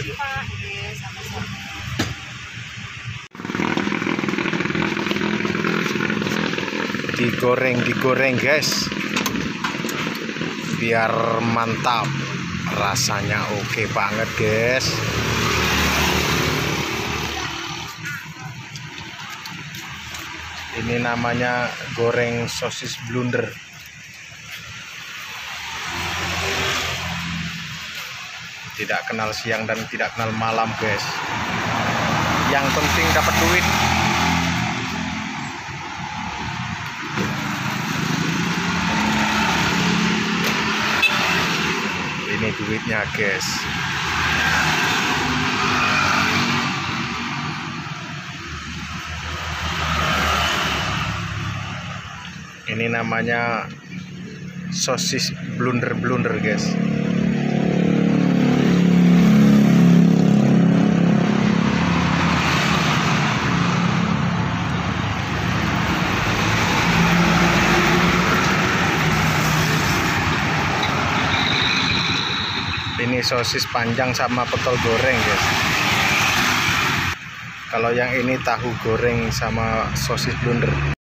kasih, Bu. Pak. Oke, sama-sama. Digoreng guys, biar mantap, rasanya oke banget guys. Ini namanya goreng sosis blunder. Tidak kenal siang dan tidak kenal malam guys, yang penting dapat duit. Ini duitnya guys. Ini namanya sosis blunder guys. Ini sosis panjang sama pentol goreng guys. Kalau yang ini tahu goreng sama sosis blunder.